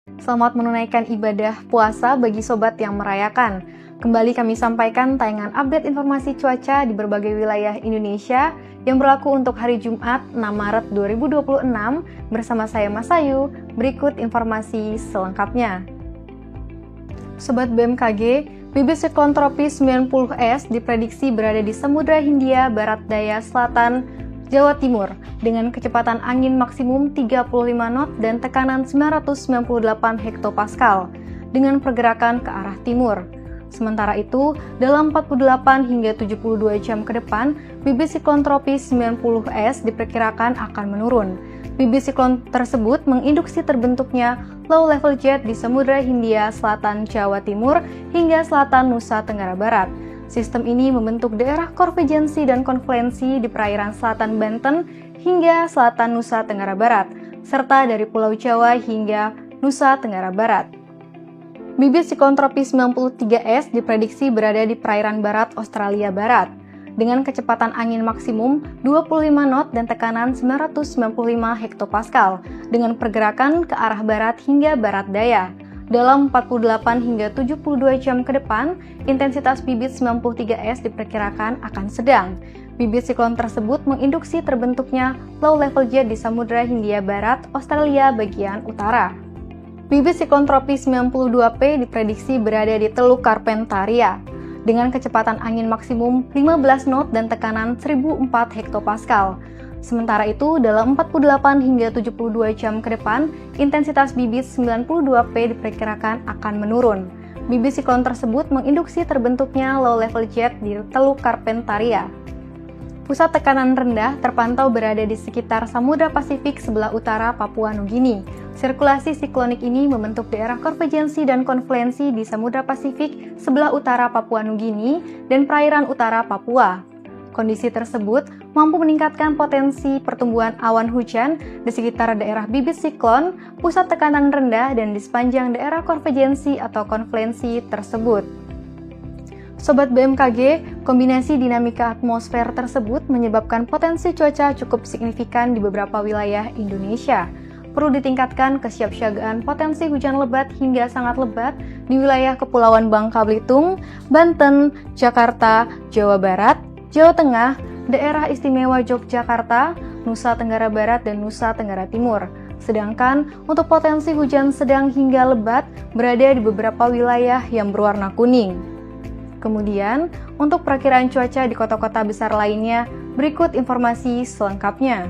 Selamat menunaikan ibadah puasa bagi sobat yang merayakan. Kembali kami sampaikan tayangan update informasi cuaca di berbagai wilayah Indonesia yang berlaku untuk hari Jumat 6 Maret 2026 bersama saya Mas Ayu. Berikut informasi selengkapnya. Sobat BMKG, bibit siklon tropis 90S diprediksi berada di Samudra Hindia Barat Daya Selatan, Jawa Timur dengan kecepatan angin maksimum 35 knot dan tekanan 998 hektopaskal dengan pergerakan ke arah timur. Sementara itu, dalam 48 hingga 72 jam ke depan, bibit siklon tropis 90S diperkirakan akan menurun. Bibit siklon tersebut menginduksi terbentuknya low level jet di Samudra Hindia Selatan Jawa Timur hingga selatan Nusa Tenggara Barat. Sistem ini membentuk daerah konvergensi dan konfluensi di perairan selatan Banten hingga selatan Nusa Tenggara Barat, serta dari Pulau Jawa hingga Nusa Tenggara Barat. Bibit siklon tropis 93S diprediksi berada di perairan barat Australia Barat, dengan kecepatan angin maksimum 25 knot dan tekanan 995 hektopaskal, dengan pergerakan ke arah barat hingga barat daya. Dalam 48 hingga 72 jam ke depan, intensitas bibit 93S diperkirakan akan sedang. Bibit siklon tersebut menginduksi terbentuknya low level jet di Samudra Hindia Barat, Australia bagian utara. Bibit siklon tropis 92P diprediksi berada di Teluk Carpentaria, dengan kecepatan angin maksimum 15 knot dan tekanan 1004 hektopaskal. Sementara itu, dalam 48 hingga 72 jam ke depan, intensitas bibit 92P diperkirakan akan menurun. Bibit siklon tersebut menginduksi terbentuknya low level jet di Teluk Carpentaria. Pusat tekanan rendah terpantau berada di sekitar Samudra Pasifik sebelah utara Papua Nugini. Sirkulasi siklonik ini membentuk daerah konvergensi dan konfluensi di Samudra Pasifik sebelah utara Papua Nugini dan perairan utara Papua. Kondisi tersebut mampu meningkatkan potensi pertumbuhan awan hujan di sekitar daerah bibit siklon, pusat tekanan rendah, dan di sepanjang daerah konvergensi atau konfluensi tersebut. Sobat BMKG, kombinasi dinamika atmosfer tersebut menyebabkan potensi cuaca cukup signifikan di beberapa wilayah Indonesia. Perlu ditingkatkan kesiapsiagaan potensi hujan lebat hingga sangat lebat di wilayah Kepulauan Bangka Belitung, Banten, Jakarta, Jawa Barat, Jawa Tengah, Daerah Istimewa Yogyakarta, Nusa Tenggara Barat, dan Nusa Tenggara Timur. Sedangkan untuk potensi hujan sedang hingga lebat berada di beberapa wilayah yang berwarna kuning. Kemudian, untuk perakiraan cuaca di kota-kota besar lainnya, berikut informasi selengkapnya.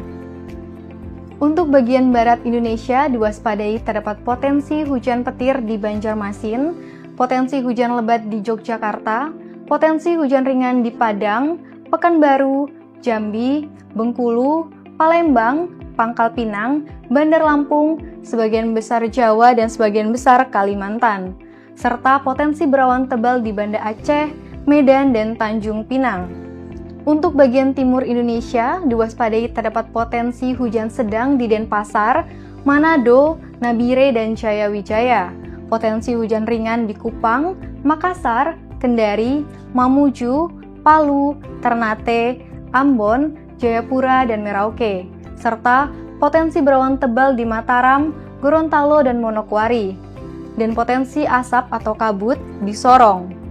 Untuk bagian barat Indonesia, diwaspadai terdapat potensi hujan petir di Banjarmasin, potensi hujan lebat di Yogyakarta, potensi hujan ringan di Padang, Pekanbaru, Jambi, Bengkulu, Palembang, Pangkal Pinang, Bandar Lampung, sebagian besar Jawa dan sebagian besar Kalimantan, serta potensi berawan tebal di Banda Aceh, Medan, dan Tanjung Pinang. Untuk bagian timur Indonesia, diwaspadai terdapat potensi hujan sedang di Denpasar, Manado, Nabire, dan Jayawijaya, potensi hujan ringan di Kupang, Makassar, Kendari, Mamuju, Palu, Ternate, Ambon, Jayapura, dan Merauke, serta potensi berawan tebal di Mataram, Gorontalo, dan Manokwari, dan potensi asap atau kabut di Sorong.